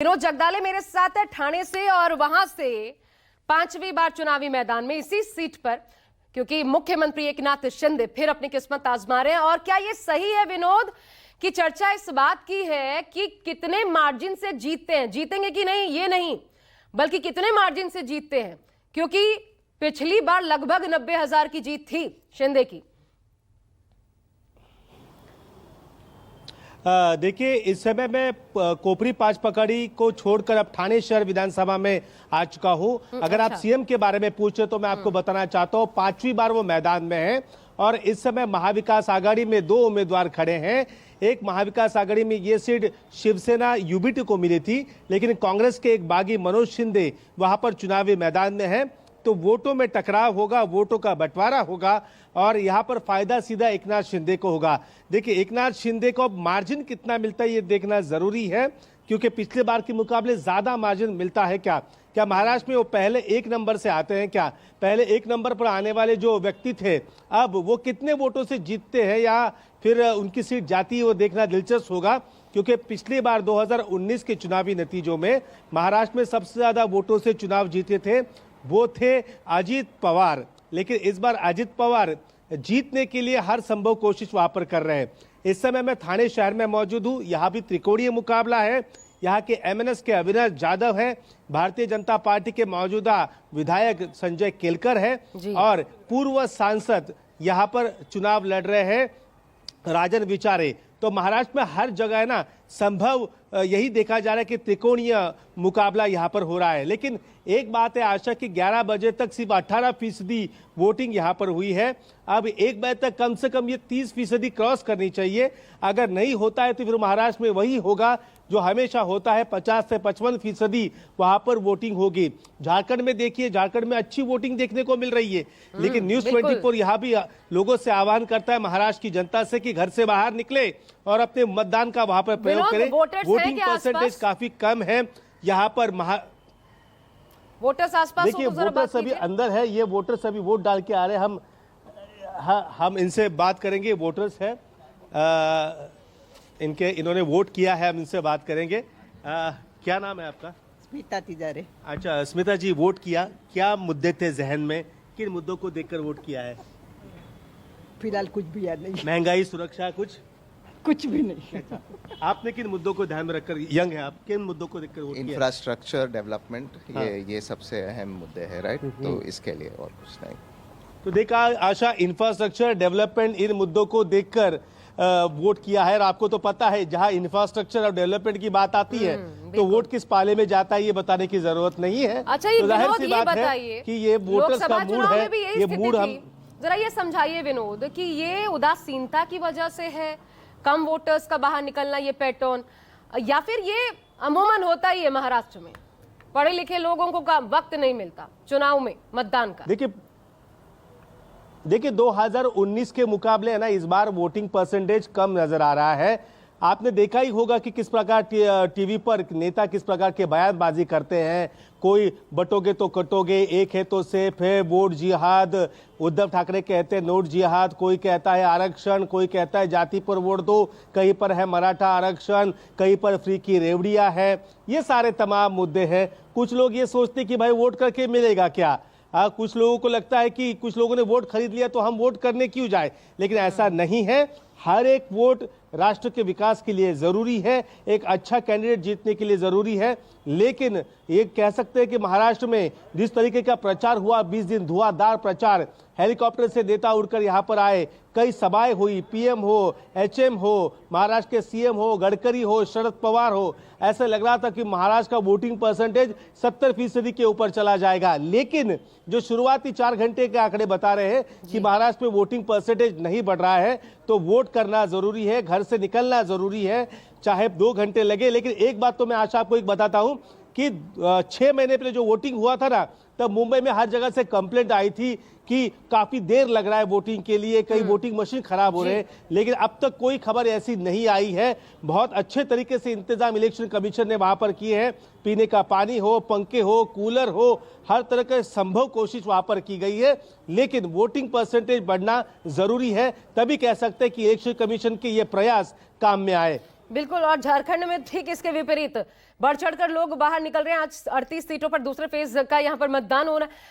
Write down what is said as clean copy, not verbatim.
विनोद जगदाले मेरे साथ है ठाणे से और वहां से पांचवी बार चुनावी मैदान में इसी सीट पर, क्योंकि मुख्यमंत्री एकनाथ शिंदे फिर अपनी किस्मत आजमा रहे हैं। और क्या ये सही है विनोद कि चर्चा इस बात की है कि कितने मार्जिन से जीतते हैं, जीतेंगे कि नहीं ये नहीं, बल्कि कितने मार्जिन से जीतते हैं, क्योंकि पिछली बार लगभग 90,000 की जीत थी शिंदे की। देखिए, इस समय मैं कोपरी पांच पकड़ी को छोड़कर अब ठाणे शहर विधानसभा में आ चुका हूं। अगर आप सीएम के बारे में पूछे तो मैं आपको बताना चाहता हूं, पांचवी बार वो मैदान में है और इस समय महाविकास आघाड़ी में 2 उम्मीदवार खड़े हैं। एक महाविकास आघाड़ी में ये सीट शिवसेना यूबीटी को मिली थी, लेकिन कांग्रेस के एक बागी मनोज शिंदे वहां पर चुनावी मैदान में है, तो वोटों में टकराव होगा, वोटों का बंटवारा होगा और यहां पर फायदा सीधा एकनाथ शिंदे को होगा। देखिए, एकनाथ शिंदे को अब मार्जिन कितना मिलता है ये देखना जरूरी है, क्योंकि पिछले बार के मुकाबले ज्यादा मार्जिन मिलता है क्या महाराष्ट्र में वो पहले 1 नंबर से आते हैं, क्या पहले 1 नंबर पर आने वाले जो व्यक्ति थे अब वो कितने वोटों से जीतते हैं या फिर उनकी सीट जाती है, वो देखना दिलचस्प होगा। क्योंकि पिछली बार 2019 के चुनावी नतीजों में महाराष्ट्र में सबसे ज्यादा वोटों से चुनाव जीते थे वो थे अजीत पवार, लेकिन इस बार अजीत पवार जीतने के लिए हर संभव कोशिश वहां पर कर रहे हैं। इस समय मैं ठाणे शहर में मौजूद हूं, यहाँ भी त्रिकोणीय मुकाबला है। यहाँ के एमएनएस के अविनाश जाधव है, भारतीय जनता पार्टी के मौजूदा विधायक संजय केलकर है और पूर्व सांसद यहाँ पर चुनाव लड़ रहे हैं राजन विचारे। तो महाराष्ट्र में हर जगह है ना संभव यही देखा जा रहा है कि त्रिकोणीय मुकाबला यहाँ पर हो रहा है। लेकिन एक बात है आशा कि 11 बजे तक सिर्फ 18% वोटिंग यहाँ पर हुई है। अब 1 बजे तक कम से कम ये 30% क्रॉस करनी चाहिए। अगर नहीं होता है तो फिर महाराष्ट्र में वही होगा जो हमेशा होता है, 50 से 55% वहां पर वोटिंग होगी। झारखंड में देखिए, झारखंड में अच्छी वोटिंग देखने को मिल रही है, लेकिन न्यूज 24 यहाँ भी लोगों से आह्वान करता है महाराष्ट्र की जनता से कि घर से बाहर निकले और अपने मतदान का वहां पर प्रयोग करें। वोटिंग परसेंटेज काफी कम है यहाँ पर। वोटर्स आसपास, देखिए वोटर्स अभी अंदर है, ये वोटर्स अभी वोट डाल के आ रहे हैं। हम इनसे बात करेंगे, वोटर्स है इन्होंने वोट किया है, हम इनसे बात करेंगे। क्या नाम है आपका? स्मिता तिजारे। अच्छा स्मिता जी, वोट किया, क्या मुद्दे थे जहन में, किन मुद्दों को देखकर वोट किया है? फिलहाल कुछ भी याद नहीं। महंगाई, सुरक्षा, कुछ भी नहीं। आपने किन मुद्दों को ध्यान में रखकर, यंग है आप, किन मुद्दों को देखकर वोट किया? इंफ्रास्ट्रक्चर डेवलपमेंट, ये सबसे अहम मुद्दे हैं, राइट? तो इसके लिए और कुछ नहीं। तो देखा आशा, इंफ्रास्ट्रक्चर डेवलपमेंट, इन मुद्दों को देखकर वोट किया है। और आपको तो पता है जहां इंफ्रास्ट्रक्चर और डेवलपमेंट की बात आती है तो वोट किस पाले में जाता है ये बताने की जरूरत नहीं है। अच्छा, ये तो जाहिर विनोद सी ये बात है बताइए कि ये वोटर्स का मूड है, ये मूड हम जरा ये समझाइए विनोद कि ये उदासीनता की वजह से है, कम वोटर्स का बाहर निकलना ये पैटर्न, या फिर ये अमूमन होता ही है महाराष्ट्र में, पढ़े लिखे लोगों को वक्त नहीं मिलता चुनाव में मतदान का? देखिए 2019 के मुकाबले है ना इस बार वोटिंग परसेंटेज कम नजर आ रहा है। आपने देखा ही होगा कि किस प्रकार टीवी पर नेता किस प्रकार के बयानबाजी करते हैं, कोई बटोगे तो कटोगे, एक है तो सेफ है, वोट जिहाद, उद्धव ठाकरे कहते हैं नोट जिहाद, कोई कहता है आरक्षण, कोई कहता है जाति पर वोट दो, कहीं पर है मराठा आरक्षण, कहीं पर फ्री की रेवड़ियां है, ये सारे तमाम मुद्दे हैं। कुछ लोग ये सोचते कि भाई वोट करके मिलेगा क्या, कुछ लोगों को लगता है कि कुछ लोगों ने वोट खरीद लिया तो हम वोट करने क्यों जाए, लेकिन ऐसा नहीं है। हर एक वोट राष्ट्र के विकास के लिए जरूरी है, एक अच्छा कैंडिडेट जीतने के लिए जरूरी है। लेकिन ये कह सकते हैं कि महाराष्ट्र में जिस तरीके का प्रचार हुआ, 20 दिन धुआंधार प्रचार, हेलीकॉप्टर से नेता उड़कर यहाँ पर आए, कई सभाएं हुई, पीएम हो, एचएम हो, महाराष्ट्र के सीएम हो, गडकरी हो, शरद पवार हो, ऐसा लग रहा था कि महाराष्ट्र का वोटिंग परसेंटेज 70% के ऊपर चला जाएगा। लेकिन जो शुरुआती 4 घंटे के आंकड़े बता रहे हैं कि महाराष्ट्र में वोटिंग परसेंटेज नहीं बढ़ रहा है, तो वोट करना जरूरी है, घर से निकलना जरूरी है, चाहे 2 घंटे लगे। लेकिन एक बात तो मैं आशा आपको एक बताता हूं कि 6 महीने पहले जो वोटिंग हुआ था ना, तब मुंबई में हर जगह से कंप्लेंट आई थी कि काफी देर लग रहा है वोटिंग के लिए, कई वोटिंग मशीन खराब हो रहे हैं, लेकिन अब तक कोई खबर ऐसी नहीं आई है। बहुत अच्छे तरीके से इंतजाम इलेक्शन कमीशन ने वहां पर किए हैं, पीने का पानी हो, पंखे हो, कूलर हो, हर तरह की संभव कोशिश वहां पर की गई है। लेकिन वोटिंग परसेंटेज बढ़ना जरूरी है, तभी कह सकते हैं कि इलेक्शन कमीशन के ये प्रयास काम में आए। बिल्कुल, और झारखंड में ठीक इसके विपरीत बढ़ चढ़कर लोग बाहर निकल रहे हैं। आज 38 सीटों पर दूसरे फेज का यहाँ पर मतदान हो रहा है।